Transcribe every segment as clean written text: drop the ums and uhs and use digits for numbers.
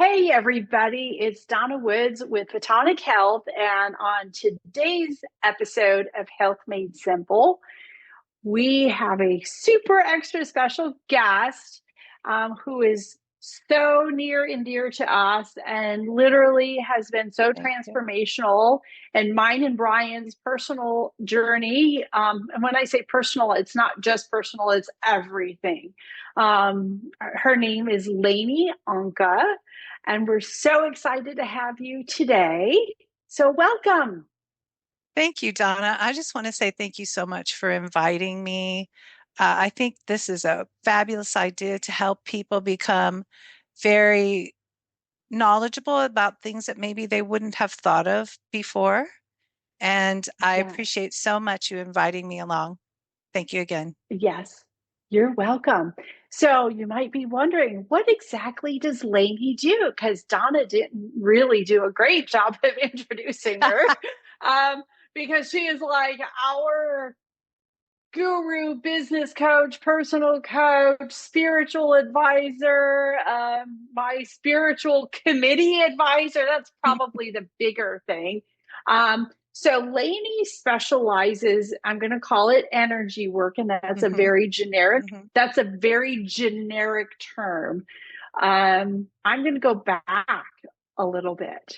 Hey, everybody, it's Donna Woods with Photonic Health. And on today's episode of Health Made Simple, we have a super extra special guest who is so near and dear to us and literally has been so Thank you. transformational in mine and Brian's personal journey. And when I say personal, it's not just personal, it's everything. Her name is Leni Onkka, and we're so excited to have you today. So, welcome. Thank you, Donna. I just want to say thank you so much for inviting me. I think this is a fabulous idea to help people become very knowledgeable about things that maybe they wouldn't have thought of before. And I Yeah. appreciate so much you inviting me along. Thank you again. Yes, you're welcome. So you might be wondering, what exactly does Lani do? Because Donna didn't really do a great job of introducing her, um, because she is like our guru, business coach, personal coach, spiritual advisor, my spiritual committee advisor. That's probably the bigger thing. So Lainey specializes, I'm going to call it energy work, and Hmm. Hmm. that's a very generic term. I'm going to go back a little bit.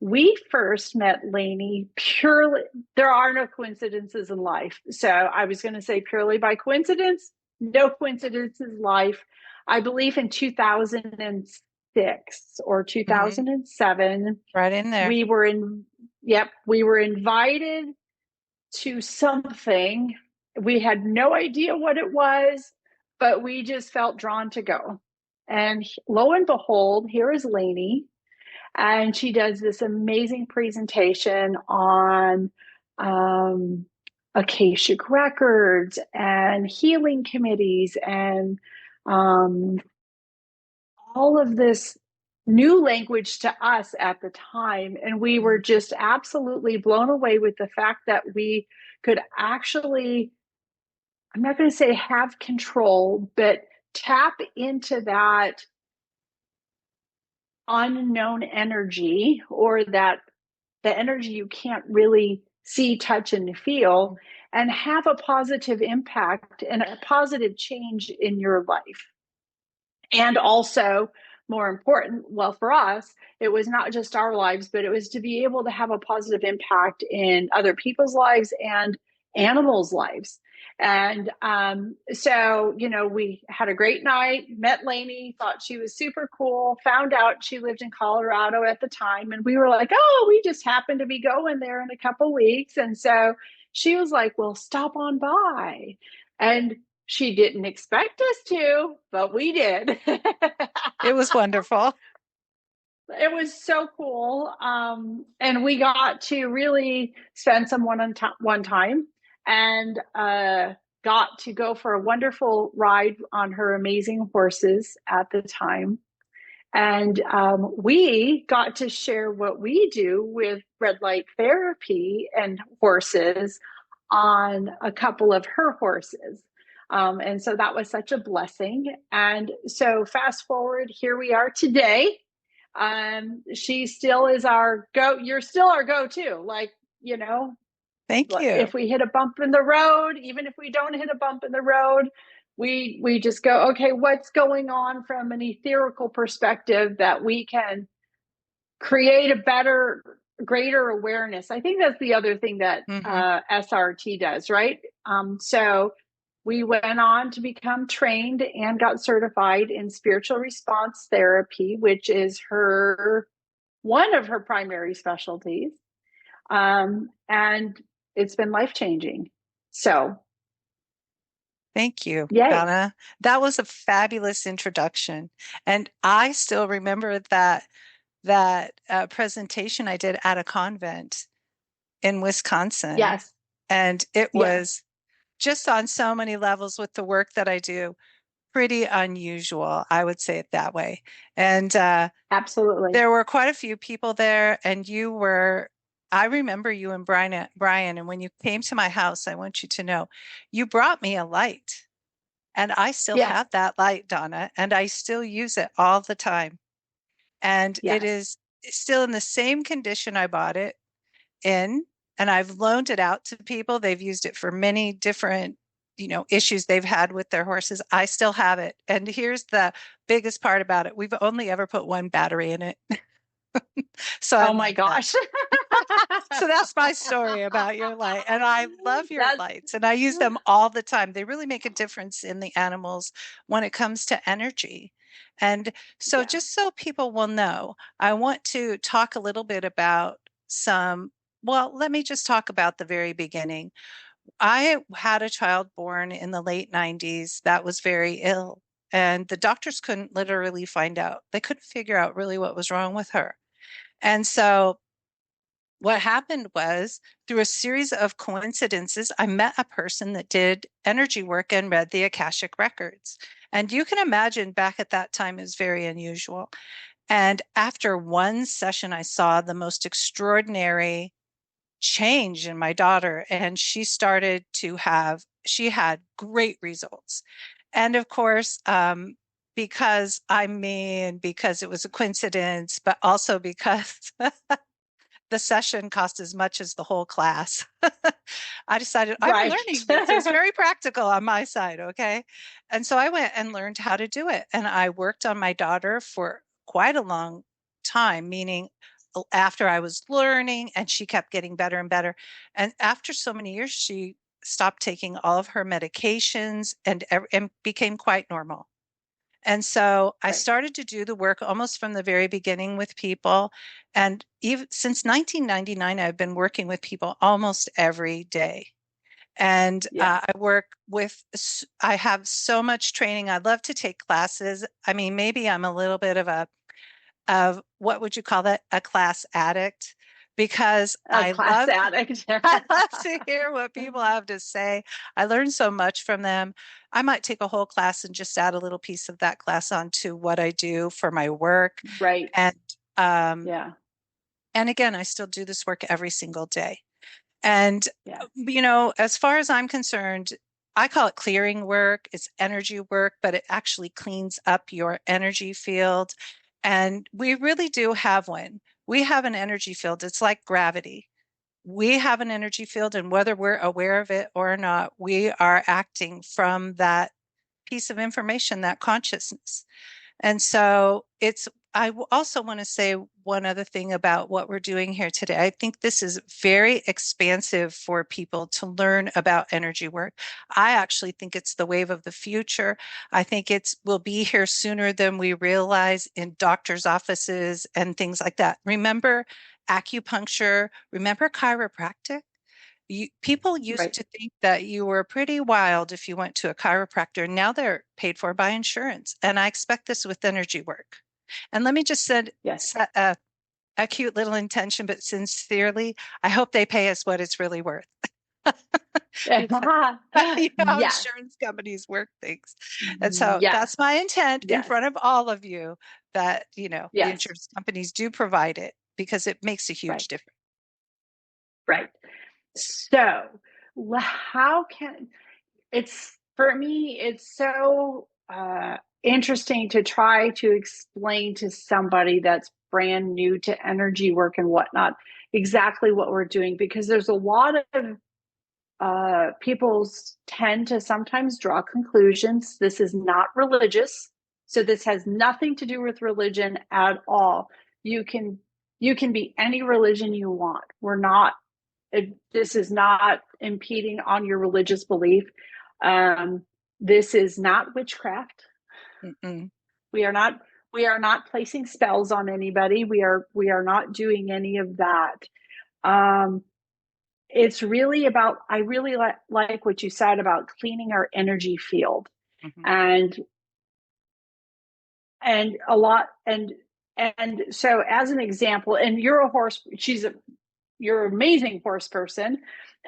We first met Lainey purely, there are no coincidences in life. So I was going to say purely by coincidence, no coincidence in life. I believe in 2006 or Hmm. 2007, Right in there. we were in, yep, we were invited to something. We had no idea what it was, but we just felt drawn to go. And lo and behold, here is Lainey, and she does this amazing presentation on um, Akashic records and healing committees and um, all of this new language to us at the time. And we were Mhm. just absolutely blown away with the fact that we could actually, I'm not going to say have control, but tap into that unknown energy, or that the energy you can't really see, touch, and feel, and have a positive impact and a positive change in your life. And also, more important, well, for us, it was not just our lives, but it was to be able to have a positive impact in other people's lives and animals' lives. And so, we had a great night, met Lainey, thought she was super cool, found out she lived in Colorado at the time. And we were like, oh, we just happened to be going there in a couple weeks. And so she was like, well, stop on by. And she didn't expect us to, but we did. It was wonderful. It was so cool. And we got to really spend some one time, and got to go for a wonderful ride on her amazing horses at the time. And we got to share what we do with red light therapy and horses on a couple of her horses. And so that was such a blessing. And so, fast forward, here we are today. She still is our go. You're still our go to. Like, you know, Thank you. if we hit a bump in the road, even if we don't hit a bump in the road, we just go, okay, what's going on from an etherical perspective that we can create a better, greater awareness. I think that's the other thing that Hmm. SRT does, right? So we went on to become trained and got certified in spiritual response therapy, which is her one of her primary specialties. And it's been life changing. So, Thank you, yay. Donna. That was a fabulous introduction. And I still remember that presentation I did at a convent in Wisconsin. Yes. And it Yes. was just on so many levels with the work that I do, pretty unusual, I would say it that way. And Absolutely. there were quite a few people there, and I remember you and Brian, and when you came to my house, I want you to know, you brought me a light. And I still Yes. have that light, Donna, and I still use it all the time. And it Yes. is still in the same condition I bought it in, and I've loaned it out to people. They've used it for many different, issues they've had with their horses. I still have it. And here's the biggest part about it. We've only ever put one battery in it. So I Oh my love that. gosh. So that's my story about your light. And I love your That's lights and I use them all the time. They really make a difference in the animals when it comes to energy. And so, yeah. just so people will know, I want to talk a little bit about well, let me just talk about the very beginning. I had a child born in the late 90s that was very ill, and the doctors couldn't literally find out. They couldn't figure out really what was wrong with her. And so, what happened was, through a series of coincidences, I met a person that did energy work and read the Akashic records. And you can imagine back at that time is very unusual. And after one session, I saw the most extraordinary change in my daughter. And she had great results. And of course, because I'm me and because it was a coincidence, but also because the session cost as much as the whole class. I decided I'm Right. learning this. It was very practical on my side. Okay. And so I went and learned how to do it. And I worked on my daughter for quite a long time, meaning after I was learning and she kept getting better and better. And after so many years, she stopped taking all of her medications and became quite normal. And so I Right. started to do the work almost from the very beginning with people. And even since 1999, I've been working with people almost every day. And Yeah. I have so much training. I love to take classes. I mean, maybe I'm a little bit of what would you call that? A class addict, because A class addict. I love to hear what people have to say. I learn so much from them. I might take a whole class and just add a little piece of that class onto what I do for my work. Right. And um, Yeah. and again, I still do this work every single day. And Yeah. as far as I'm concerned, I call it clearing work. It's energy work, but it actually cleans up your energy field. And we really do have one. We have an energy field. It's like gravity. We have an energy field, and whether we're aware of it or not, we are acting from that piece of information, that consciousness. And so also want to say one other thing about what we're doing here today. I think this is very expansive for people to learn about energy work. I actually think it's the wave of the future. I think it's will be here sooner than we realize in doctors' offices and things like that. Remember acupuncture, remember chiropractic? People used Right. to think that you were pretty wild if you went to a chiropractor. Now they're paid for by insurance. And I expect this with energy work. And let me just Yes. set a cute little intention, but sincerely, I hope they pay us what it's really worth. Because you know how Yes. insurance companies work things. And so Yes. that's my intent in Yes. front of all of you that, the Yes. insurance companies do provide it because it makes a Right. huge difference. Right. So, how can it's for me, it's so interesting to try to explain to somebody that's brand new to energy work and whatnot exactly what we're doing, because there's a lot of people tend to sometimes draw conclusions. This is not religious, so this has nothing to do with religion at all. You can you can be any religion you want. We're not this is not impeding on your religious belief. Um, this is not witchcraft. Mm-mm. We are not we are not placing spells on anybody. We are not doing any of that. Um, it's really about I really like what you said about cleaning our energy field, Mhm. and a lot and so as an example, and you're a horse you're an amazing horse person.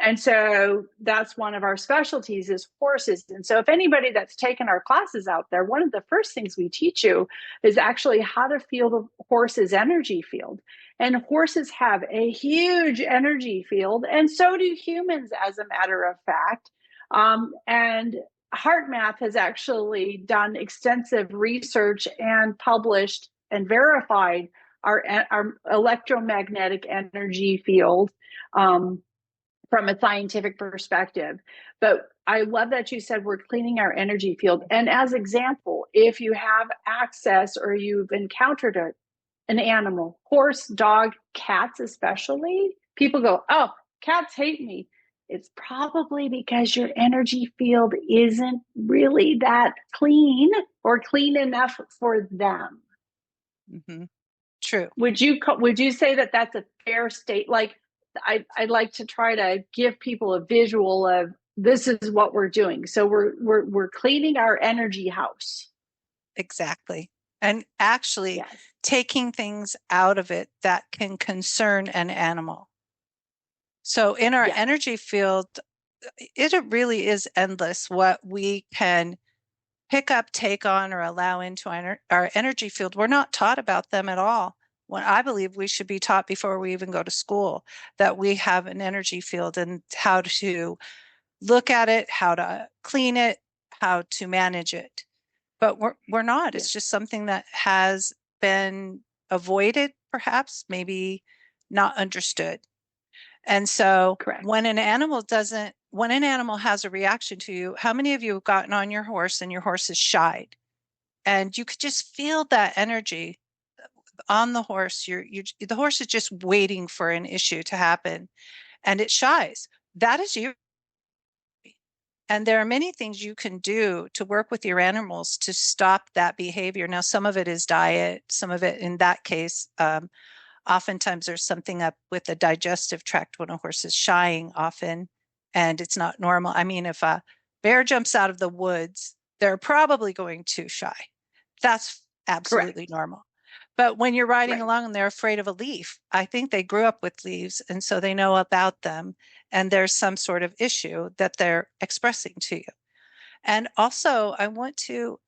And so that's one of our specialties is horses. And so if anybody that's taken our classes out there, one of the first things we teach you is actually how to feel the horse's energy field. And horses have a huge energy field, and so do humans, as a matter of fact. And HeartMath has actually done extensive research and published and verified our electromagnetic energy field from a scientific perspective. But I love that you said we're cleaning our energy field. And as example, if you have access or you've encountered an animal, horse, dog, cats especially, people go, oh, cats hate me. It's probably because your energy field isn't really that clean or clean enough for them. Mm-hmm. True. Would you say that that's a fair state? Like, I like to try to give people a visual of this is what we're doing. So we're cleaning our energy house. Exactly. And actually Yes. taking things out of it that can concern an animal. So in our Yes. energy field, it really is endless what we can pick up, take on, or allow into our energy field. We're not taught about them at all. When I believe we should be taught before we even go to school that we have an energy field and how to look at it, how to clean it, how to manage it. But we're not. Yes. It's just something that has been avoided, perhaps, maybe not understood. And so Correct. when an animal has a reaction to you, how many of you have gotten on your horse and your horse is shied? And you could just feel that energy on the horse. The horse is just waiting for an issue to happen and it shies. That is you. And there are many things you can do to work with your animals to stop that behavior. Now, some of it is diet, some of it, in that case, oftentimes there's something up with the digestive tract when a horse is shying often, and it's not normal. I mean, if a bear jumps out of the woods, they're probably going to shy. That's absolutely Correct. normal. But when you're riding Right. along and they're afraid of a leaf, I think they grew up with leaves and so they know about them. And there's some sort of issue that they're expressing to you. And also, I want to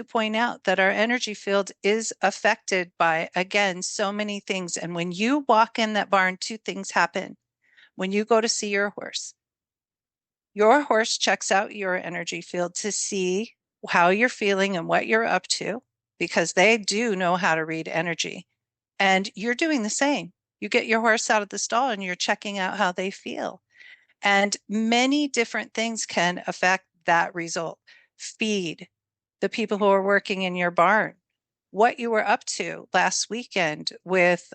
point out that our energy field is affected by, again, so many things. And when you walk in that barn, two things happen. When you go to see your horse checks out your energy field to see how you're feeling and what you're up to, because they do know how to read energy. And you're doing the same. You get your horse out of the stall and you're checking out how they feel. And many different things can affect that result. Feed, the people who are working in your barn, what you were up to last weekend with,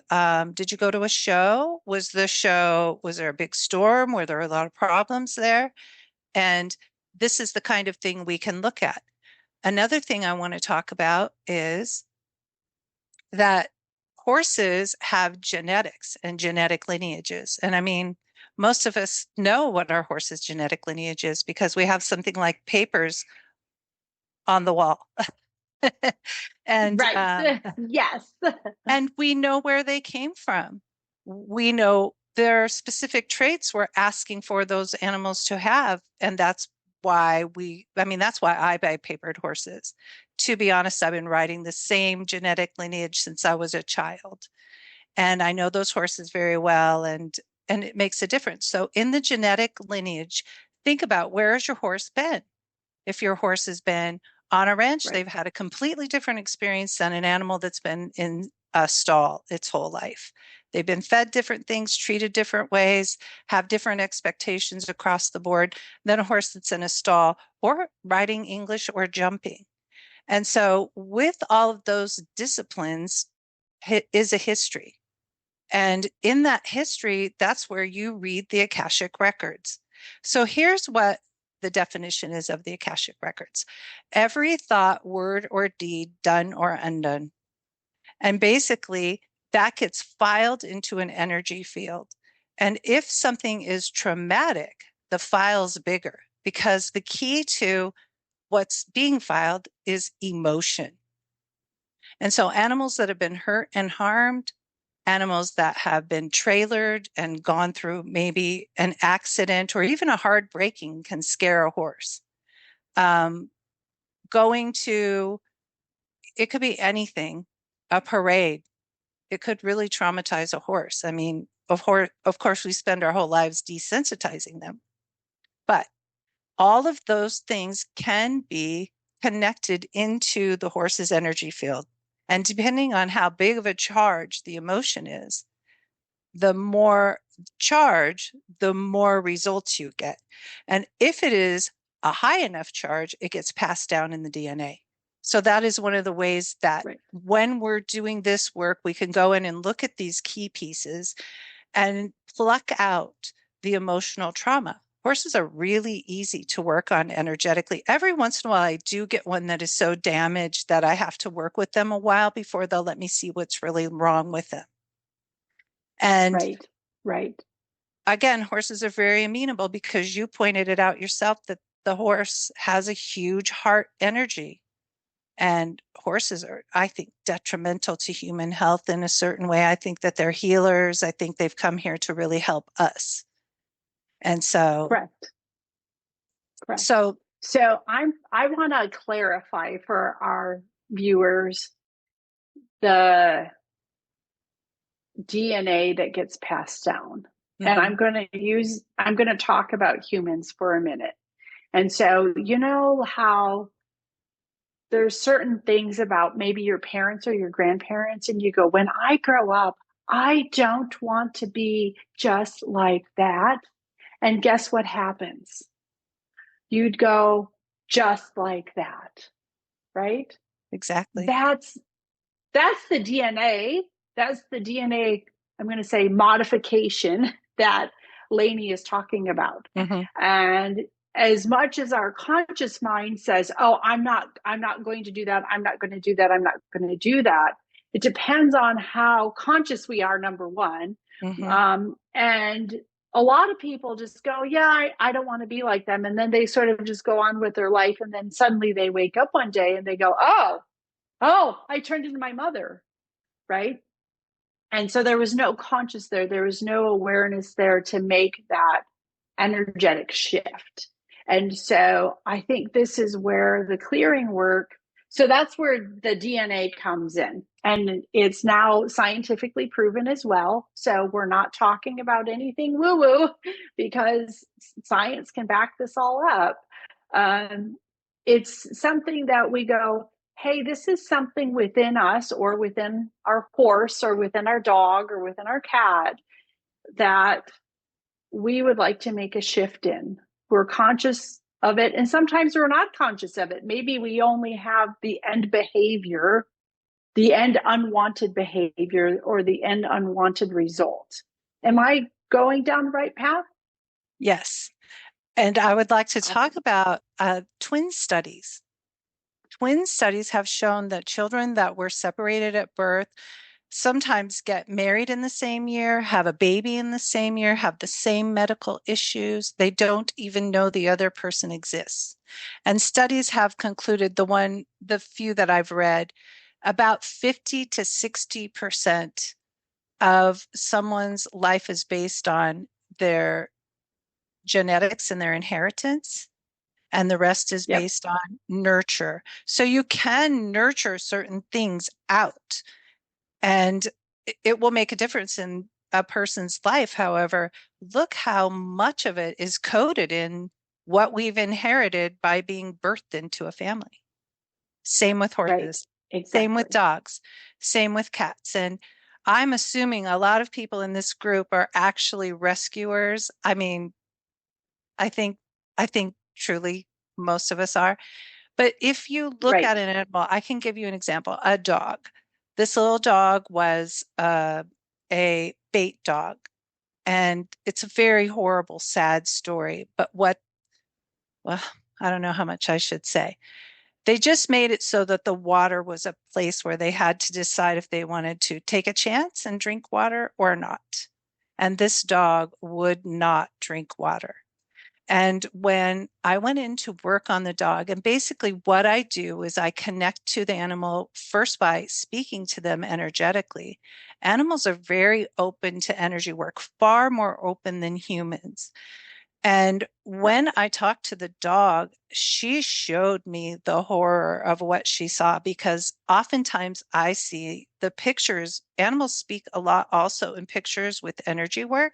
did you go to a show? Was there a big storm? Were there a lot of problems there? And this is the kind of thing we can look at. Another thing I want to talk about is that horses have genetics and genetic lineages. And I mean, most of us know what our horse's genetic lineage is because we have something like papers on the wall. and Right. Yes. and we know where they came from. We know there are specific traits we're asking for those animals to have, and that's why I buy papered horses. To be honest, I've been riding the same genetic lineage since I was a child, and I know those horses very well, and it makes a difference. So in the genetic lineage, think about, where has your horse been? If your horse has been on a ranch, Right. they've had a completely different experience than an animal that's been in a stall its whole life. They've been fed different things, treated different ways, have different expectations across the board than a horse that's in a stall or riding English or jumping. And so, with all of those disciplines, is a history. And in that history, that's where you read the Akashic records. So here's what the definition is of the Akashic records: every thought, word, or deed done or undone. And basically, that gets filed into an energy field. And if something is traumatic, the file's bigger because the key to what's being filed is emotion. And so animals that have been hurt and harmed, animals that have been trailered and gone through maybe an accident or even a hard breaking can scare a horse. Um, Going to, it could be anything, a parade, it could really traumatize a horse. I mean, of course, we spend our whole lives desensitizing them, but all of those things can be connected into the horse's energy field. And depending on how big of a charge the emotion is, the more charge, the more results you get. And if it is a high enough charge, it gets passed down in the DNA. So that is one of the ways that Right. when we're doing this work, we can go in and look at these key pieces and pluck out the emotional trauma. Horses are really easy to work on energetically. Every once in a while, I do get one that is so damaged that I have to work with them a while before they'll let me see what's really wrong with them. And Right. Right. again, horses are very amenable because you pointed it out yourself that the horse has a huge heart energy. And horses are, I think, detrimental to human health in a certain way. I think that they're healers. I think they've come here to really help us. And so, Correct. Correct. so So I want to clarify for our viewers the DNA that gets passed down. And mhm, I'm going to talk about humans for a minute. And so, you know how there's certain things about maybe your parents or your grandparents, and you go, when I grow up, I don't want to be just like that. And guess what happens? You'd go just like that, right? exactly. That's that's the DNA. That's the DNA, I'm going to say, modification that Leni is talking about. Hmm. And as much as our conscious mind says, oh, I'm not going to do that, I'm not going to do that, I'm not going to do that, it depends on how conscious we are, number one. Hmm. And a lot of people just go, yeah, I don't want to be like them. And then they sort of just go on with their life. And then suddenly they wake up one day and they go, oh, I turned into my mother, right? And so there was no conscious there. There was no awareness there to make that energetic shift. And so I think this is where the clearing work, so that's where the DNA comes in. And it's now scientifically proven as well. So we're not talking about anything woo woo because science can back this all up. Um, it's something that we go, hey, this is something within us or within our horse or within our dog or within our cat that we would like to make a shift in. We're conscious of it, and sometimes we're not conscious of it. Maybe we only have the end behavior, the end unwanted behavior, or the end unwanted result. Am I going down the right path? Yes. And I would like to talk Awesome. about twin studies. Twin studies have shown that children that were separated at birth sometimes get married in the same year, have a baby in the same year, have the same medical issues. They don't even know the other person exists. And studies have concluded the few that I've read, about 50 to 60% of someone's life is based on their genetics and their inheritance, and the rest is Yep. based on nurture. So you can nurture certain things out, and it will make a difference in a person's life. However, look how much of it is coded in what we've inherited by being birthed into a family. Same with Right. horses, same with Exactly. dogs, same with cats. And I'm assuming a lot of people in this group are actually rescuers. I mean, I think I think truly most of us are. But if you look Right. at an animal, I can give you an example. A dog. This little dog was a bait dog, and it's a very horrible, sad story. But well, I don't know how much I should say. They just made it so that the water was a place where they had to decide if they wanted to take a chance and drink water or not. And this dog would not drink water. And when I went in to work on the dog, and basically what I do is I connect to the animal first by speaking to them energetically. Animals are very open to energy work, far more open than humans. And when I talked to the dog, she showed me the horror of what she saw, because oftentimes I see the pictures. Animals speak a lot also in pictures with energy work.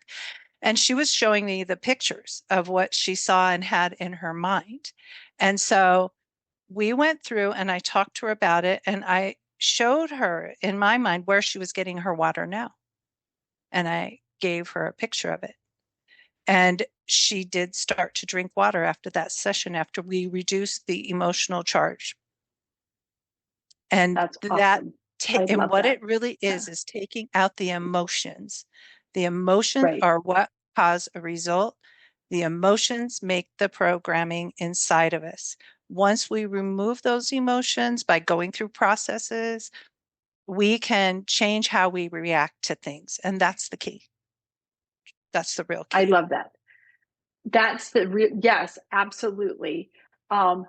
And she was showing me the pictures of what she saw and had in her mind. And so we went through and I talked to her about it. And showed her in my mind where she was getting her water now. And I gave her a picture of it. And she did start to drink water after that session, after we reduced the emotional charge. And That's awesome. I and love what that. it really is taking out the emotions. The emotions Right. are what cause a result. The emotions make the programming inside of us. Once we remove those emotions by going through processes, we can change how we react to things. And that's the key. That's the real I key. love that. That's the yes, absolutely. Um,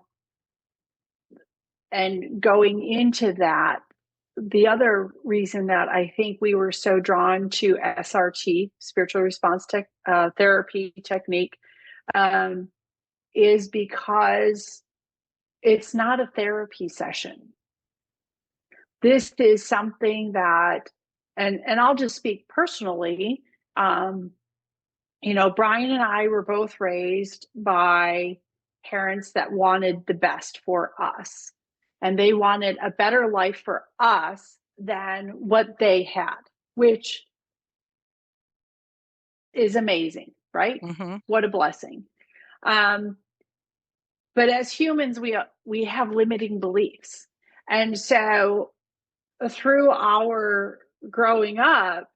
and going into that, the other reason that I think we were so drawn to SRT, spiritual response therapy technique, um, is because it's not a therapy session. This is something that, and I'll just speak personally. Um, Bryan and I were both raised by parents that wanted the best for us, and they wanted a better life for us than what they had, which is amazing, right? Mm-hmm. What a blessing. Um, but as humans, we have limiting beliefs, and so through our growing up,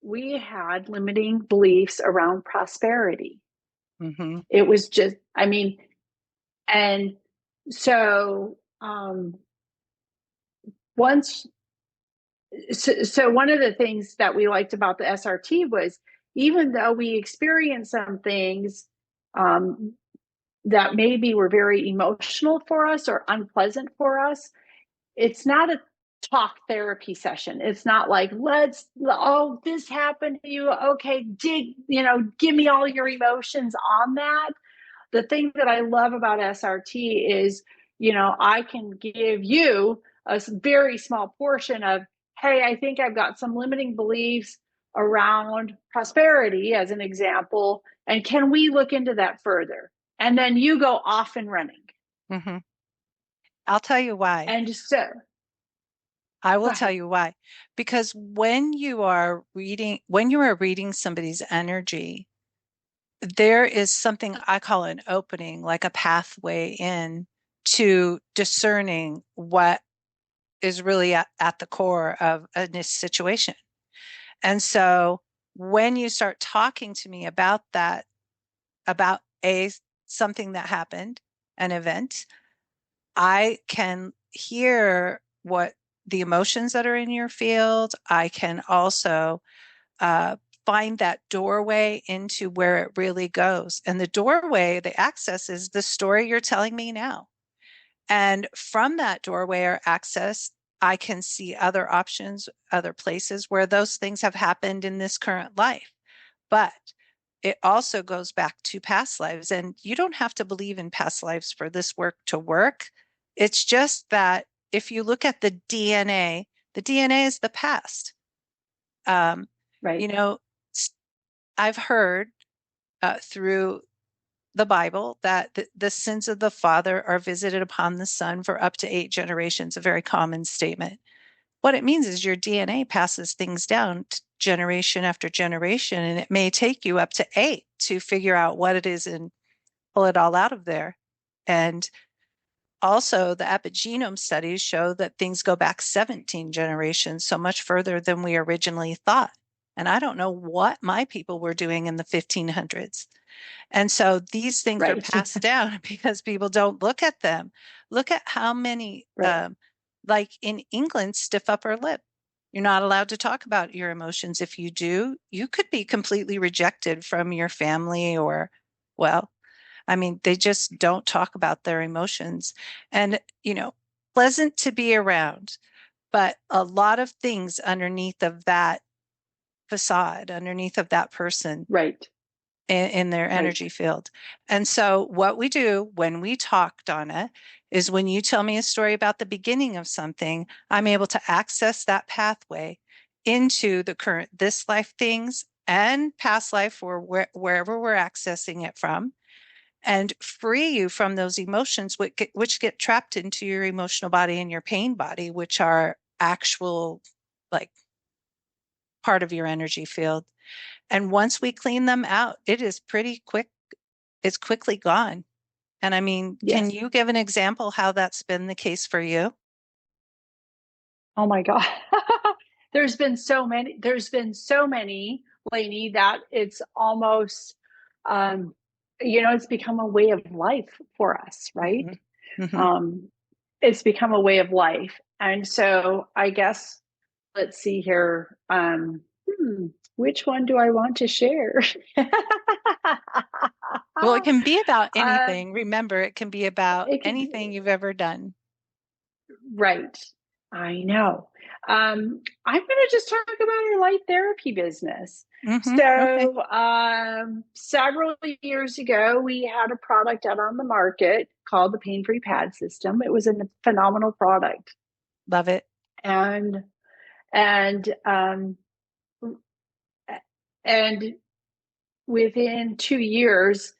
we had limiting beliefs around prosperity. Mm-hmm. It was just, I mean, and so once, so one of the things that we liked about the SRT was, even though we experienced some things um, that maybe were very emotional for us or unpleasant for us, it's not a talk therapy session. It's not like, oh, this happened to you. Okay, give me all your emotions on that. The thing that I love about SRT is, I can give you a very small portion of, hey, I think I've got some limiting beliefs around prosperity, as an example. And can we look into that further? And then you go off and running. Mm-hmm. I'll tell you why. And so, I go will tell ahead. you why. Because when you are reading somebody's energy, there is something I call an opening, like a pathway in to discerning what is really at the core of a situation. And so when you start talking to me about that, about something that happened, an event, I can hear what the emotions that are in your field. I can also uh, find that doorway into where it really goes. And the doorway, the access, is the story you're telling me now. And from that doorway or access, I can see other options, other places where those things have happened in this current life. But it also goes back to past lives. And you don't have to believe in past lives for this work to work. It's just that if you look at the DNA is the past. Um, you Right. know, I've heard through the Bible that the sins of the father are visited upon the son for up to 8 generations, a very common statement. What it means is your DNA passes things down generation after generation, and it may take you up to 8 to figure out what it is and pull it all out of there. And also, the epigenome studies show that things go back 17 generations, so much further than we originally thought. And I don't know what my people were doing in the 1500s. And so these things are Right. passed down because people don't look at them. Look at how many, Right. like in England, stiff upper lip. You're not allowed to talk about your emotions. If you do, you could be completely rejected from your family or, well, I mean, they just don't talk about their emotions. And, pleasant to be around, but a lot of things underneath of that facade, underneath of that person Right. in their Right. energy field. And so, what we do when we talk, Donna, is when you tell me a story about the beginning of something, I'm able to access that pathway into the current this life things and past life or wherever we're accessing it from. and free you from those emotions, which get trapped into your emotional body and your pain body, which are actual, like, part of your energy field. And once we clean them out, it is pretty quick. It's quickly gone. And I mean, can Yes. you give an example how that's been the case for you? Oh my God. There's been so many, Leni, that it's almost, um, it's become a way of life for us, right? Hmm. Hmm. Um, it's become a way of life. And so I guess, let's see here. Which one do I want to share? Well, it can be about um, anything. Remember, it can be about it could, anything you've ever done. right. I know. I'm going to just talk about our light therapy business. Hmm. Okay. So, several years ago, we had a product out on the market called the Pain Free Pad System. It was a phenomenal product, Love it. and and and within 2 years,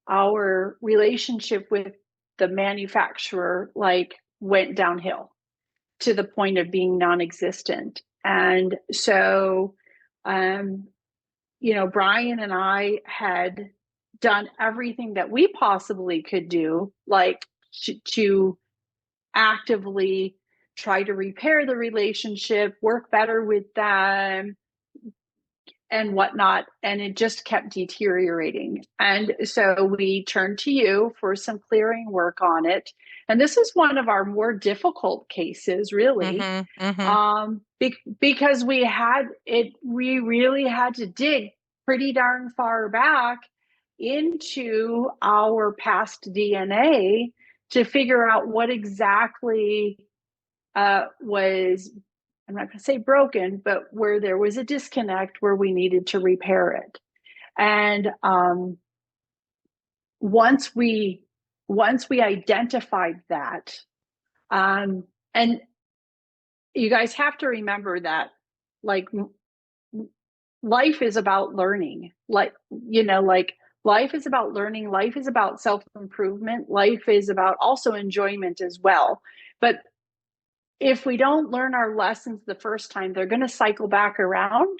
our relationship with the manufacturer like went downhill to the point of being non-existent. And so, um, Bryan and I had done everything that we possibly could do, like to actively try to repair the relationship, work better with them, and whatnot. And it just kept deteriorating. And so we turned to you for some clearing work on it. And this is one of our more difficult cases, really, Hmm. Hmm. because we really had to dig pretty darn far back into our past DNA to figure out what exactly was, I'm not going to say broken, but where there was a disconnect where we needed to repair it. And once we once we identified that, and you guys have to remember that, like, life is about learning. Like life is about learning. Life is about self improvement. Life is about also enjoyment as well. But if we don't learn our lessons the first time, they're going to cycle back around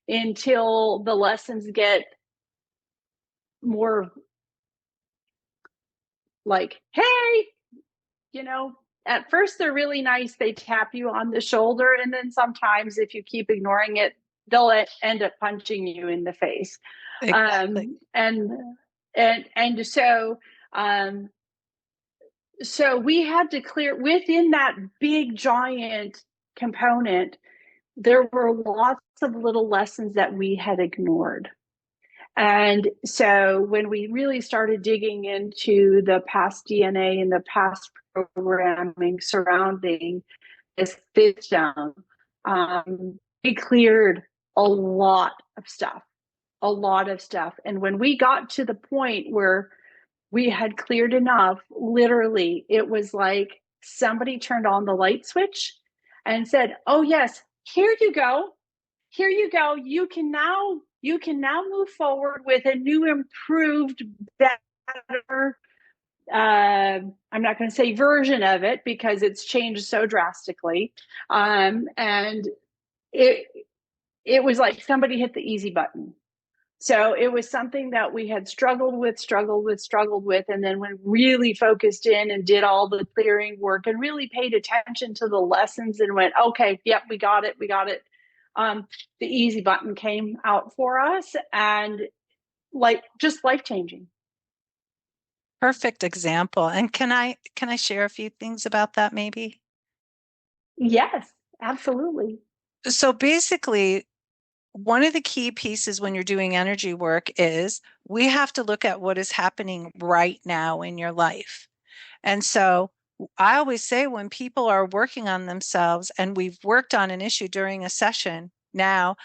until the lessons get more like, hey, you know, at first they're really nice. They tap you on the shoulder. And then sometimes, if you keep ignoring it, they'll end up punching you in the face. Exactly. Um, and, and um, so we had to clear within that big giant component. There were lots of little lessons that we had ignored. And so when we really started digging into the past DNA and the past programming surrounding this system, we cleared a lot of stuff, a lot of stuff. And when we got to the point where we had cleared enough, literally, it was like somebody turned on the light switch and said, "Oh yes, here you go. Here you go. You can now move forward with a new, improved, better, I'm not going to say version of it because it's changed so drastically." And it it was like somebody hit the easy button. So it was something that we had struggled with. And then when really focused in and did all the clearing work and really paid attention to the lessons and went, okay, yep, we got it. We got it. The easy button came out for us, and like, just life changing. Perfect example. And can I share a few things about that maybe? Yes, absolutely. So basically, one of the key pieces when you're doing energy work is we have to look at what is happening right now in your life. And so I always say when people are working on themselves and we've worked on an issue during a session, now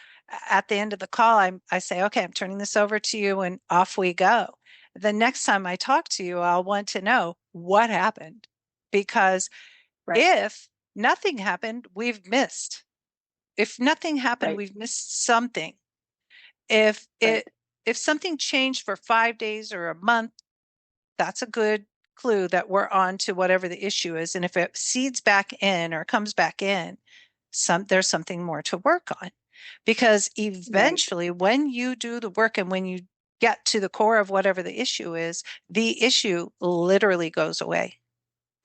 at the end of the call, I say, okay, I'm turning this over to you and off we go. The next time I talk to you, I'll want to know what happened. Because Right, if nothing happened, we've missed. If nothing happened, right, we've missed something. If right, it if something changed for 5 days or a month, that's a good clue that we're on to whatever the issue is. And if it seeds back in or comes back in, there's something more to work on. Because Right. eventually, when you do the work and when you get to the core of whatever the issue literally goes away.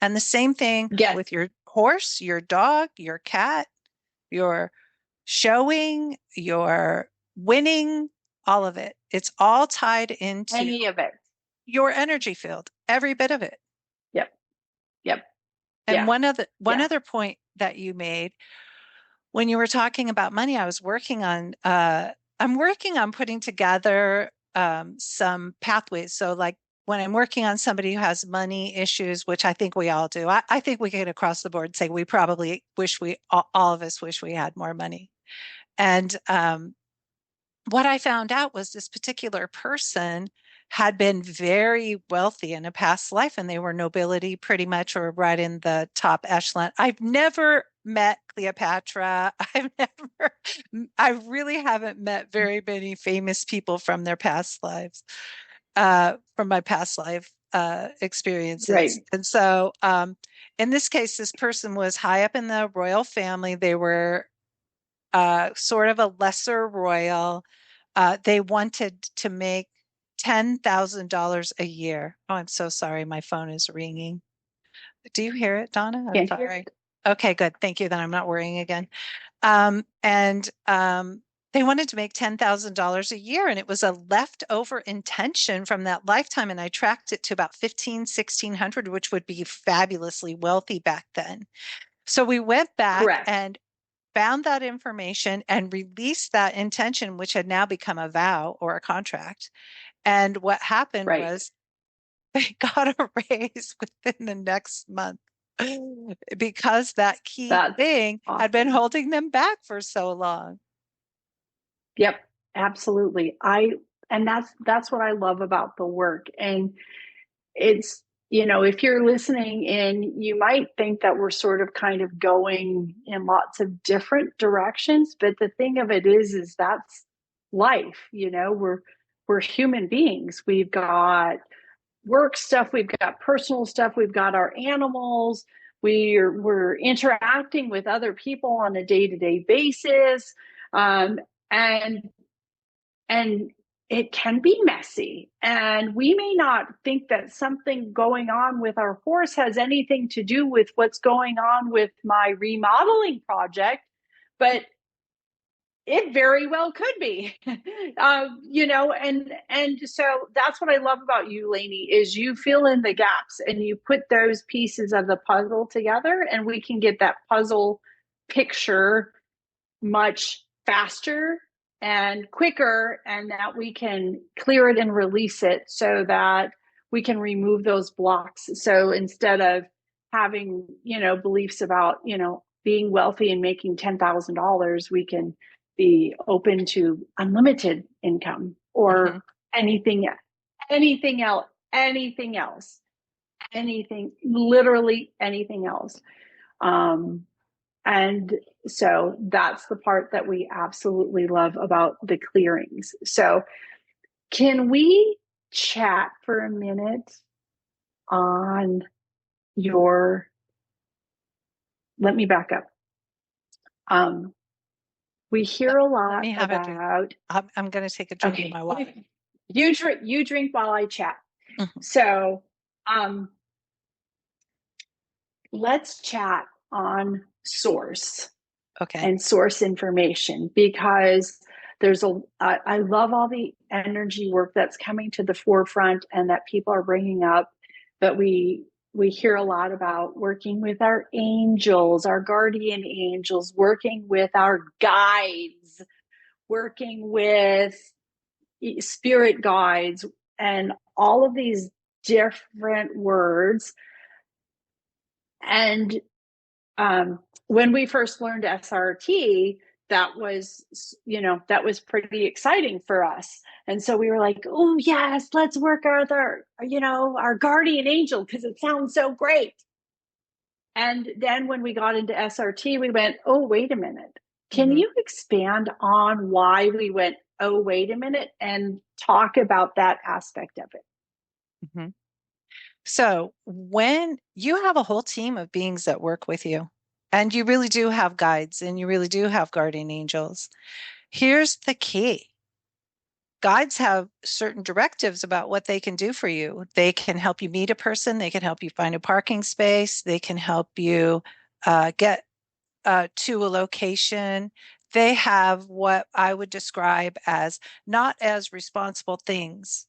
And the same thing Yes. with your horse, your dog, your cat, your showing, your winning, all of it. It's all tied into Any of it. your energy field, every bit of it. Yep. Yep. And Yeah. one Yeah. other point that you made when you were talking about money, I'm working on putting together some pathways. So like when I'm working on somebody who has money issues, which I think we all do, I think we can across the board say we probably wish all of us wish we had more money. And what I found out was this particular person had been very wealthy in a past life and they were nobility pretty much or right in the top echelon. I've never met Cleopatra. I really haven't met very many famous people from their past lives, from my past life experiences. Right. And so in this case, this person was high up in the royal family. They were sort of a lesser royal. They wanted to make $10,000 a year. Oh, I'm so sorry. My phone is ringing. Do you hear it, Donna? I'm Can't hear sorry. it. Okay, good. Thank you. Then I'm not worrying again. And they wanted to make $10,000 a year, and it was a leftover intention from that lifetime. And I tracked it to about 1600, which would be fabulously wealthy back then. So we went back Correct. and found that information and released that intention, which had now become a vow or a contract. And what happened Right. was they got a raise within the next month because that key That's thing had been awesome. holding them back for so long. Yep. Absolutely. And that's what I love about the work. And it's, if you're listening in, you might think that we're sort of kind of going in lots of different directions, but the thing of it is that's life. We're human beings. We've got work stuff, we've got personal stuff, we've got our animals, we're interacting with other people on a day-to-day basis. um, and and it can be messy, and we may not think that something going on with our horse has anything to do with what's going on with my remodeling project, but it very well could be. And so that's what I love about you, Leni, is you fill in the gaps and you put those pieces of the puzzle together, and we can get that puzzle picture much faster and quicker, and that we can clear it and release it so that we can remove those blocks. So instead of having, beliefs about, being wealthy and making $10,000, we can be open to unlimited income Mhm. or anything, anything else, anything, literally anything else. Um, and so that's the part that we absolutely love about the clearings. So, can we chat for a minute on your? Let me back up. Um, we Let, hear a let lot me have a drink. about. I'm going to take a drink of Okay, my water. you drink while I chat. Mhm. So, um, let's chat on source Okay. and source information, because I love all the energy work that's coming to the forefront and that people are bringing up, but we hear a lot about working with our angels, our guardian angels, working with our guides, working with spirit guides, and all of these different words. And when we first learned SRT, that was pretty exciting for us. And so we were like, oh yes, let's work with our guardian angel, because it sounds so great. And then when we got into SRT, we went, oh, wait a minute. Can Hmm. you expand on why we went, oh, wait a minute, and talk about that aspect of it? Hmm. So when you have a whole team of beings that work with you, and you really do have guides and you really do have guardian angels, here's the key. Guides have certain directives about what they can do for you. They can help you meet a person, they can help you find a parking space, they can help you get to a location. They have what I would describe as not as responsible things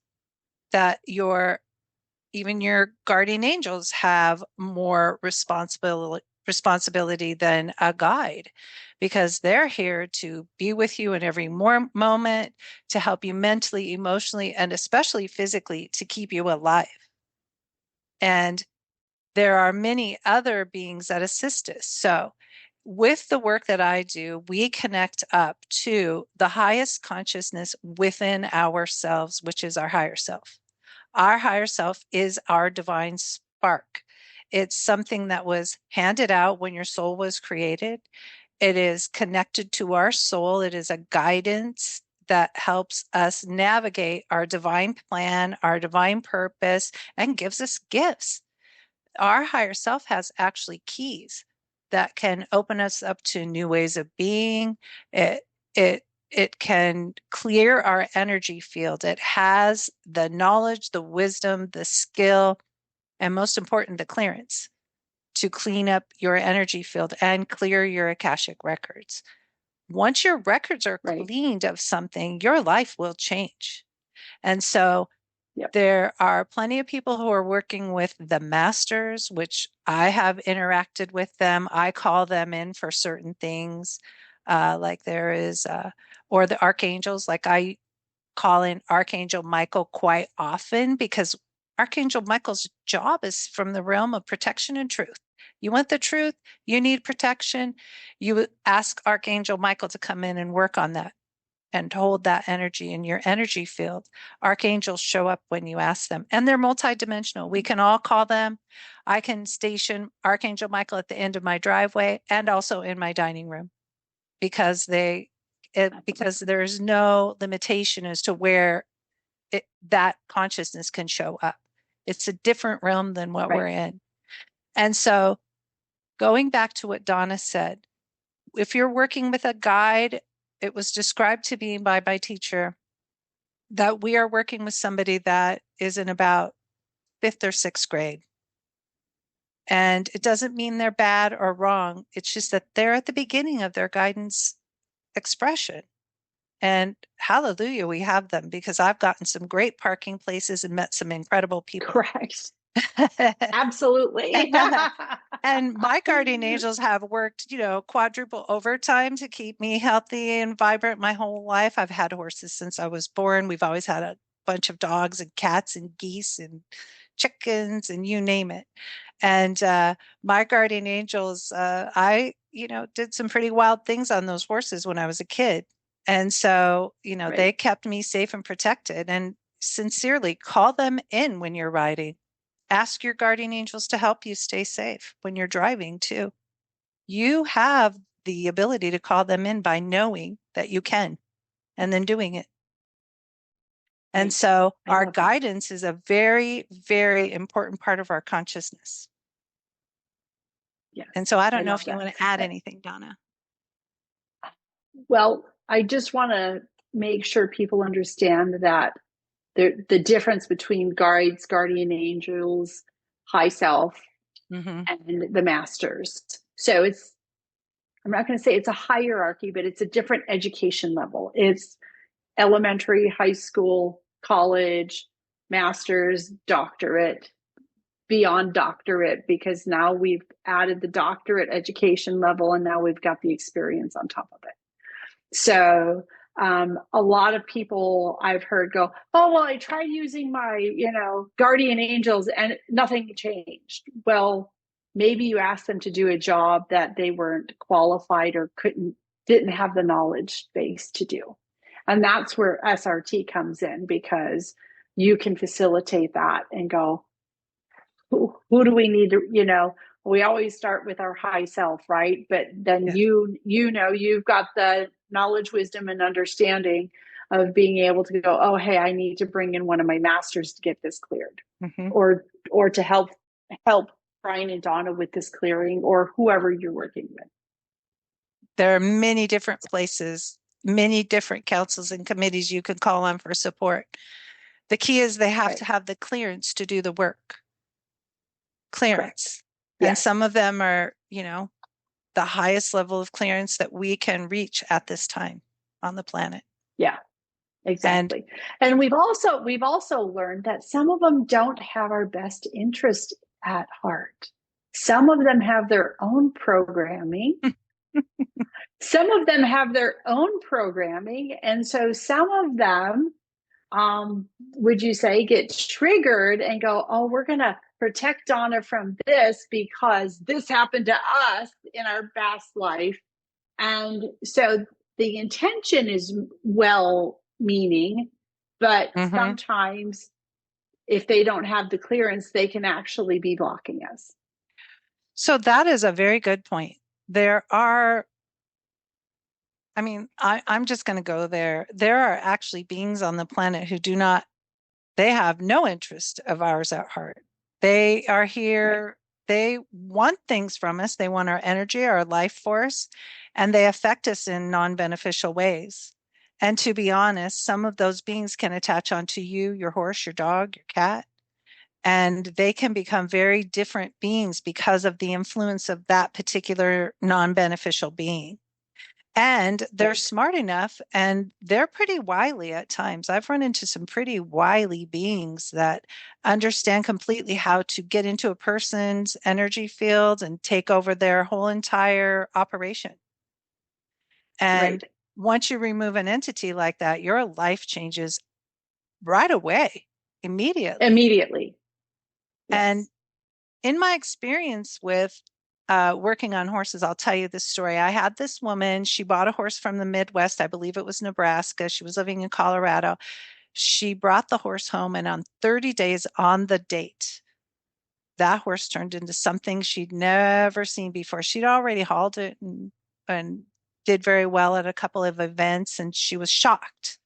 that even your guardian angels have more responsibility than a guide, because they're here to be with you in every moment, to help you mentally, emotionally, and especially physically, to keep you alive. And there are many other beings that assist us. So with the work that I do, we connect up to the highest consciousness within ourselves, which is our higher self. Our higher self is our divine spark. It's something that was handed out when your soul was created. It is connected to our soul. It is a guidance that helps us navigate our divine plan, our divine purpose, and gives us gifts. Our higher self has actually keys that can open us up to new ways of being. It can clear our energy field. It has the knowledge, the wisdom, the skill, and most important, the clearance to clean up your energy field and clear your Akashic records. Once your records are Right. cleaned of something, your life will change. And so Yep. there are plenty of people who are working with the masters, which I have interacted with them. I call them in for certain things, like there is, or the archangels, like I call in Archangel Michael quite often because Archangel Michael's job is from the realm of protection and truth. You want the truth, you need protection, you ask Archangel Michael to come in and work on that and hold that energy in your energy field. Archangels show up when you ask them, and they're multidimensional. We can all call them. I can station Archangel Michael at the end of my driveway and also in my dining room because because there's no limitation as to where that consciousness can show up. It's a different realm than what we're in. And so going back to what Donna said, if you're working with a guide, it was described to me by my teacher that we are working with somebody that is in about fifth or sixth grade. And it doesn't mean they're bad or wrong. It's just that they're at the beginning of their guidance expression. And hallelujah, we have them because I've gotten some great parking places and met some incredible people. Correct. Absolutely. And my guardian angels have worked, quadruple overtime to keep me healthy and vibrant my whole life. I've had horses since I was born. We've always had a bunch of dogs and cats and geese and chickens and you name it. And my guardian angels, I, did some pretty wild things on those horses when I was a kid. And so, they kept me safe and protected. And sincerely, call them in when you're riding. Ask your guardian angels to help you stay safe when you're driving too. You have the ability to call them in by knowing that you can and then doing it. And so our guidance is a very, very important part of our consciousness. Yes. And so I don't know if you want to add anything, Donna. Well, I just want to make sure people understand that the difference between guides, guardian angels, high self, and the masters. So I'm not going to say it's a hierarchy, but it's a different education level. It's elementary, high school, college, master's, doctorate, beyond doctorate, because now we've added the doctorate education level and now we've got the experience on top of it. So a lot of people I've heard go, oh, well, I tried using my, guardian angels and nothing changed. Well, maybe you asked them to do a job that they weren't qualified or didn't have the knowledge base to do. And that's where SRT comes in, because you can facilitate that and go, who do we need to, we always start with our high self, right? But then you've got the knowledge, wisdom, and understanding of being able to go, oh, hey, I need to bring in one of my masters to get this cleared, or or to help Brian and Donna with this clearing, or whoever you're working with. There are many different places, many different councils and committees you can call on for support. The key is they have Right. to have the clearance to do the work. Clearance. Correct. And Yes. some of them are, the highest level of clearance that we can reach at this time on the planet. Yeah. And Exactly. And we've also learned that some of them don't have our best interest at heart. Some of them have their own programming. Some of them have their own programming. And so some of them, would you say, get triggered and go, oh, we're going to protect Donna from this because this happened to us in our past life. And so the intention is well meaning, but Mhm. sometimes if they don't have the clearance, they can actually be blocking us. So that is a very good point. There are, I'm just going to go there. There are actually beings on the planet who do not, they have no interest of ours at heart. They are Right. here, they want things from us. They want our energy, our life force, and they affect us in non-beneficial ways. And to be honest, some of those beings can attach onto you, your horse, your dog, your cat, and they can become very different beings because of the influence of that particular non-beneficial being. And they're Right. smart enough and they're pretty wily at times. I've run into some pretty wily beings that understand completely how to get into a person's energy field and take over their whole entire operation. Right. And once you remove an entity like that, your life changes right away, immediately. Immediately. And Yes. in my experience with working on horses, I'll tell you this story. I had this woman, she bought a horse from the Midwest. I believe it was Nebraska. She was living in Colorado. She brought the horse home, and on 30 days on the date, that horse turned into something she'd never seen before. She'd already hauled it and did very well at a couple of events, and she was shocked.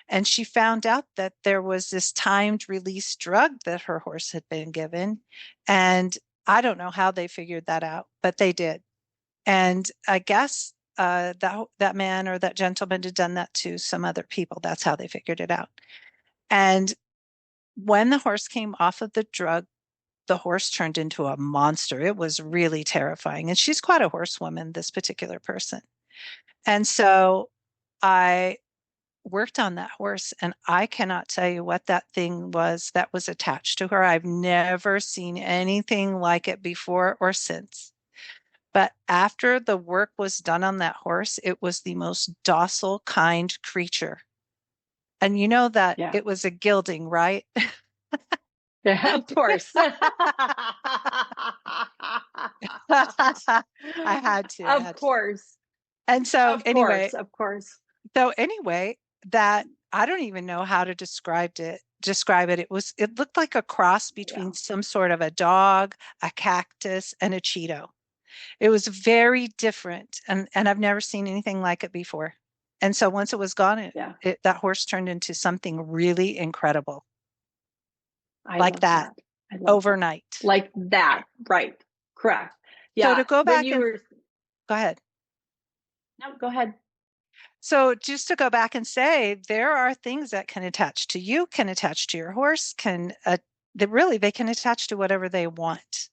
And she found out that there was this timed release drug that her horse had been given. And I don't know how they figured that out, but they did. And I guess that man or that gentleman had done that to some other people. That's how they figured it out. And when the horse came off of the drug, the horse turned into a monster. It was really terrifying. And she's quite a horsewoman, this particular person. And so I worked on that horse, and I cannot tell you what that thing was that was attached to her. I've never seen anything like it before or since. But after the work was done on that horse, it was the most docile, kind creature. And you know that Yeah. it was a gilding, right? Yeah, of course. I had to. I Of had to. course. And so Of anyway, course. Of course. So anyway, that I don't even know how to describe it. It looked like a cross Yeah. between some sort of a dog, a cactus, and a Cheeto. It was very different, and I've never seen anything like it before. And so once it was gone, Yeah. that horse turned into something really incredible, I like love that that. I love that. overnight. Like that. Right. Correct. So Yeah. to go When back you and were, go ahead. no, go ahead. So just to go back and say, there are things that can attach to you, can attach to your horse, they can attach to whatever they want.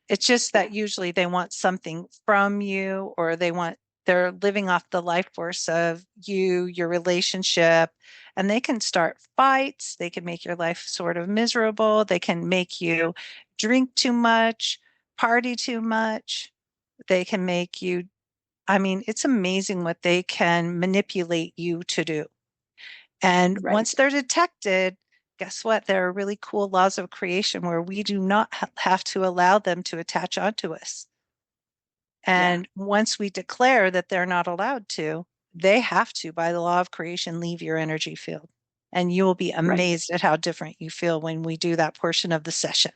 It's just Yeah. that usually they want something from you, or they're living off the life force of you, your relationship, and they can start fights. They can make your life sort of miserable. They can make you drink too much, party too much. They can make you it's amazing what they can manipulate you to do. And once Right. they're detected, guess what? There are really cool laws of creation where we do not have to allow them to attach onto us. Yeah. And once we declare that they're not allowed to, they have to, by the law of creation, leave your energy field. And you will be Right. amazed at how different you feel when we do that portion of the session.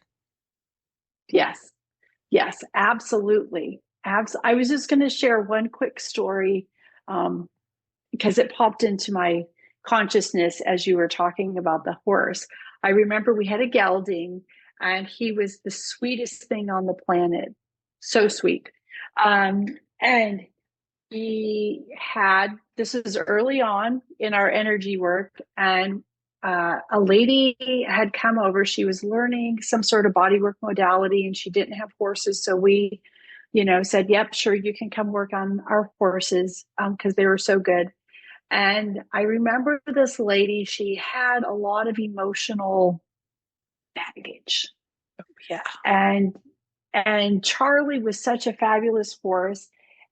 Yes. Yes. Absolutely. I was just going to share one quick story, um, because it popped into my consciousness as you were talking about the horse. I remember we had a gelding. and he was the sweetest thing on the planet. So sweet. Um, and he had, this is early on in our energy work, and a lady had come over. She was learning some sort of bodywork modality, and she didn't have horses. So we, said, yep, sure, you can come work on our horses, because they were so good. And I remember this lady, she had a lot of emotional baggage. Yeah. And Charlie was such a fabulous force.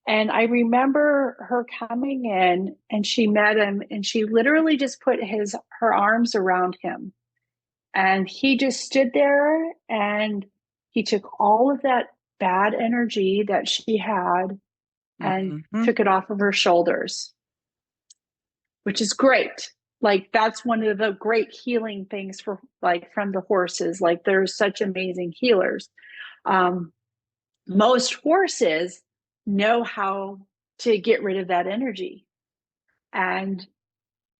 And I remember her coming in, and she met him, and she literally just put her arms around him. And he just stood there, and he took all of that bad energy that she had and Mm-hmm. took it off of her shoulders, which is great. Like, that's one of the great healing things for, like, from the horses. Like, they're such amazing healers. Um, Most horses know how to get rid of that energy. And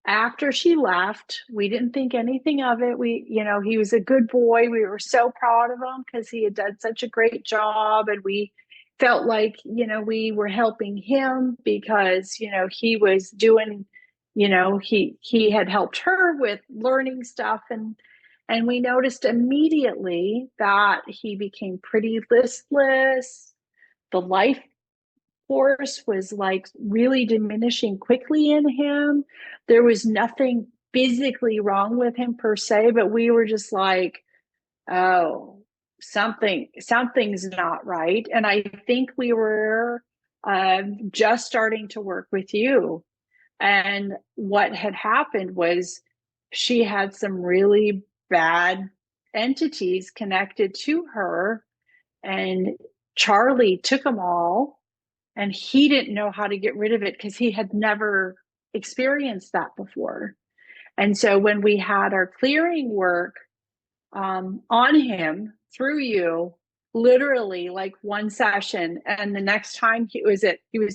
after she left, we didn't think anything of it. He was a good boy. We were so proud of him because he had done such a great job. And we felt like, we were helping him because, he was doing, he had helped her with learning stuff. And we noticed immediately that he became pretty listless. The life force was like really diminishing quickly in him. There was nothing physically wrong with him per se, but we were just like, oh, something's not right. And I think we were just starting to work with you. And what had happened was she had some really bad entities connected to her, and Charlie took them all, and he didn't know how to get rid of it because he had never experienced that before. And so when we had our clearing work on him through you, literally like one session, and the next time he was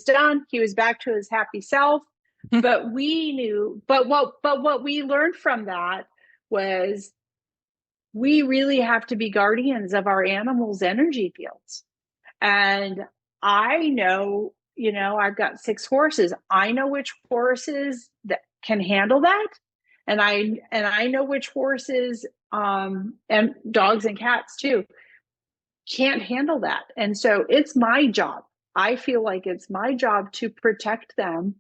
done, he was back to his happy self. But we knew, but what we learned from that was we really have to be guardians of our animals' energy fields. And I know, I've got 6 horses. I know which horses that can handle that. And I know which horses, and dogs and cats too, can't handle that. And so it's my job. I feel like it's my job to protect them.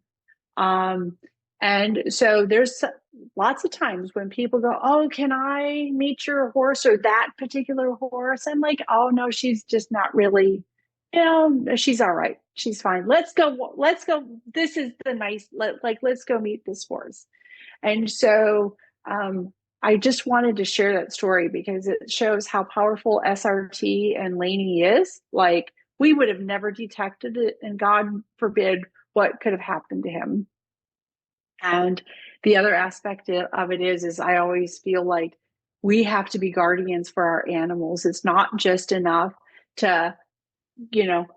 Um, and so there's lots of times when people go, oh, can I meet your horse or that particular horse? I'm like, oh, no, she's just not really, she's all right. She's fine. Let's go. Let's go. This is the nice, let's go meet this horse. And so I just wanted to share that story because it shows how powerful SRT and Lany is. Like, we would have never detected it, and God forbid what could have happened to him. And the other aspect of it is I always feel like we have to be guardians for our animals. It's not just enough to,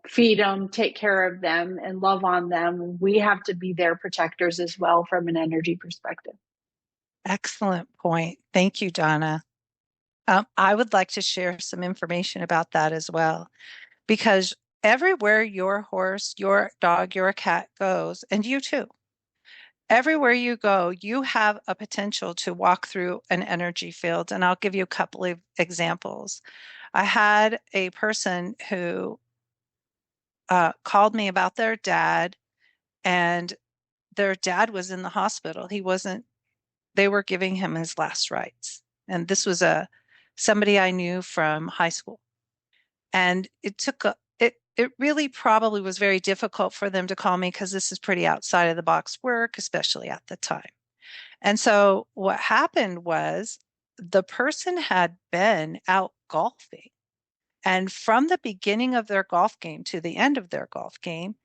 feed them, take care of them, and love on them. We have to be their protectors as well from an energy perspective. Excellent point. Thank you, Donna. I would like to share some information about that as well, because everywhere your horse, your dog, your cat goes, and you too, everywhere you go, you have a potential to walk through an energy field. And I'll give you a couple of examples. I had a person who called me about their dad, and their dad was in the hospital. They were giving him his last rites. And this was somebody I knew from high school. And it really probably was very difficult for them to call me because this is pretty outside of the box work, especially at the time. And so what happened was the person had been out golfing. And from the beginning of their golf game to the end of their golf game,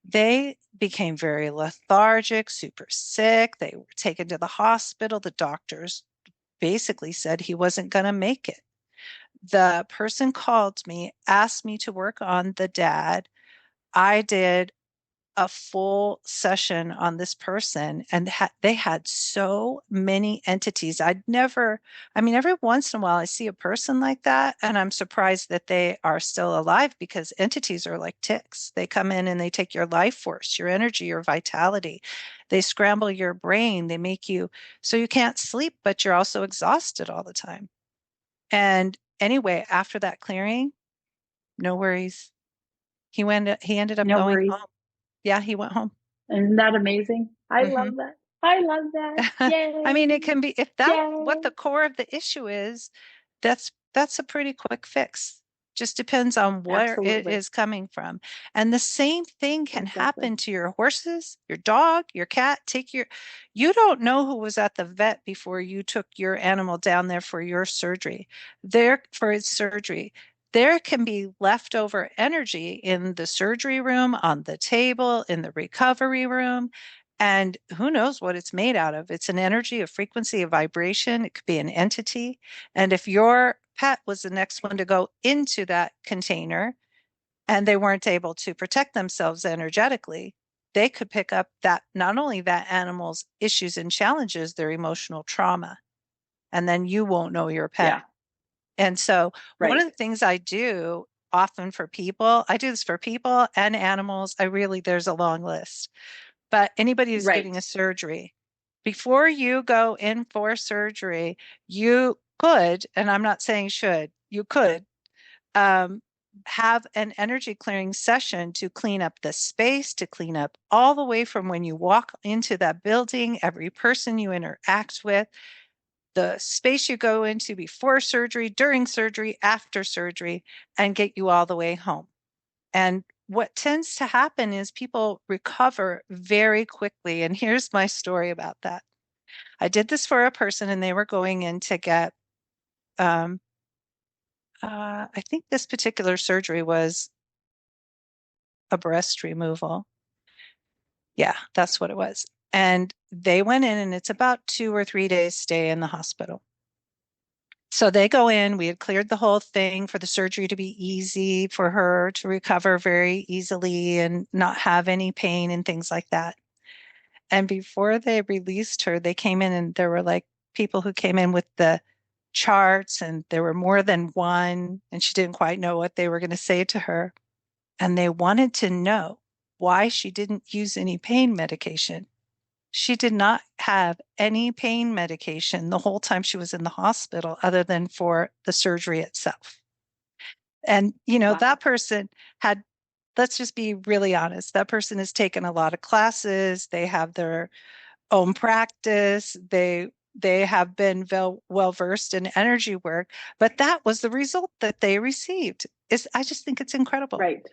they became very lethargic, super sick. They were taken to the hospital. The doctors basically said he wasn't going to make it. The person called me, asked me to work on the dad. I did a full session on this person, and they had so many entities. I mean, every once in a while I see a person like that, and I'm surprised that they are still alive because entities are like ticks. They come in and they take your life force, your energy, your vitality. They scramble your brain. They make you so you can't sleep, but you're also exhausted all the time. And anyway, after that clearing, no worries. He ended up No going worries. home. Yeah, he went home. Isn't that amazing? I Hmm. love that. I love that. I mean, Yay. it can be if that's what Yay. the core of the issue is, that's a pretty quick fix. Just depends on where it Absolutely. is coming from. And the same thing can Exactly. happen to your horses, your dog, your cat. You don't know who was at the vet before you took your animal down there for your surgery. For its surgery. There can be leftover energy in the surgery room, on the table, in the recovery room. And who knows what it's made out of? It's an energy, a frequency, a vibration. It could be an entity. And if your pet was the next one to go into that container and they weren't able to protect themselves energetically, they could pick up that not only that animal's issues and challenges, their emotional trauma. And then you won't know your pet. Yeah. And so, one of Right. the things I do often for people, I do this for people and animals. There's a long list, but anybody who's getting Right. a surgery, before you go in for surgery, you could, and I'm not saying should, you could um, have an energy clearing session to clean up the space, to clean up all the way from when you walk into that building, every person you interact with, the space you go into before surgery, during surgery, after surgery, and get you all the way home. And what tends to happen is people recover very quickly. And here's my story about that. I did this for a person, and they were going in to get, um, I think this particular surgery was a breast removal. Yeah, that's what it was. And they went in, and it's about 2 or 3 days stay in the hospital. So they go in, we had cleared the whole thing for the surgery to be easy for her to recover very easily and not have any pain and things like that. And before they released her, they came in and there were like people who came in with the charts, and there were more than one, and she didn't quite know what they were going to say to her. And they wanted to know why she didn't use any pain medication. She did not have any pain medication the whole time she was in the hospital, other than for the surgery itself. And, Wow. that person had, let's just be really honest, that person has taken a lot of classes. They have their own practice. They have been well versed in energy work, but that was the result that they received. I just think it's incredible. Right.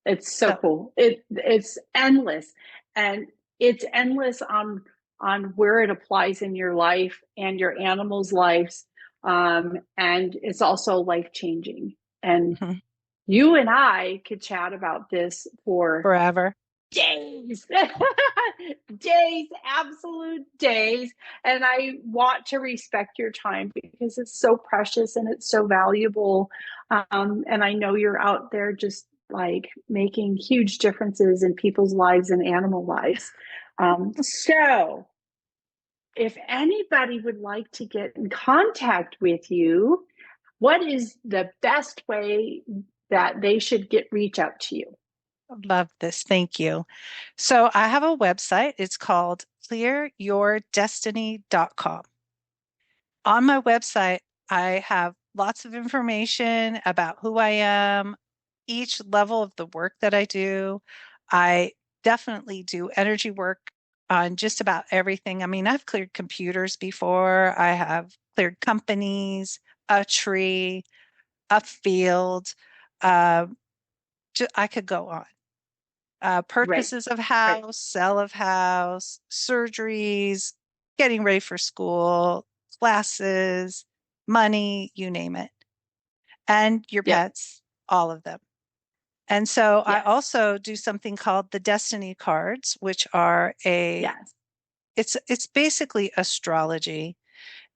It's so So, cool. It's endless, and it's endless on where it applies in your life and your animals' lives. And it's also life changing. And mhm, you and I could chat about this for forever. days, days, absolute days. And I want to respect your time because it's so precious and it's so valuable. And I know you're out there just like making huge differences in people's lives and animal lives. So, if anybody would like to get in contact with you, what is the best way that they should reach out to you? Love this. Thank you. So I have a website. It's called clearyourdestiny.com. On my website, I have lots of information about who I am, each level of the work that I do. I definitely do energy work on just about everything. I mean, I've cleared computers before, I have cleared companies, a tree, a field. Uh, I could go on. Right, Purchases of right. house, sell of house, surgeries, getting ready for school, classes, money, you name it, and your Yep. pets, all of them. And so I Yes. also do something called the Destiny cards, which are Yes. it's basically astrology.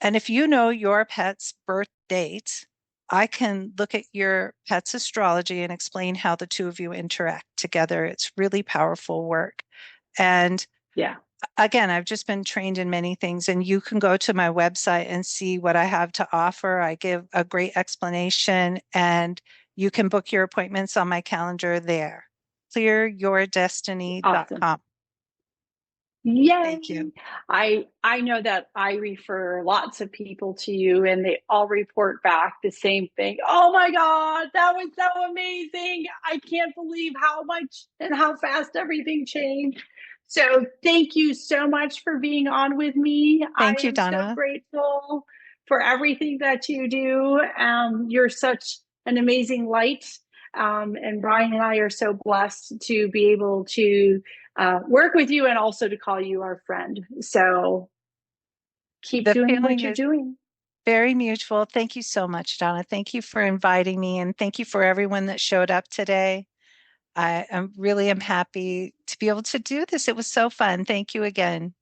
And if you know your pet's birth date, I can look at your pet's astrology and explain how the two of you interact together. It's really powerful work. And Yeah. again, I've just been trained in many things, and you can go to my website and see what I have to offer. I give a great explanation, and you can book your appointments on my calendar there. Awesome. clearyourdestiny.com. Thank Yay. you. I know that I refer lots of people to you and they all report back the same thing. Oh my God, that was so amazing. I can't believe how much and how fast everything changed. So thank you so much for being on with me. I Thank you, am so Donna. grateful for everything that you do. You're such an amazing light. And Bryan and I are so blessed to be able to work with you and also to call you our friend. So keep The doing what feeling you're is doing. very mutual. Thank you so much, Donna. Thank you for inviting me, and thank you for everyone that showed up today. I am happy to be able to do this. It was so fun. Thank you again.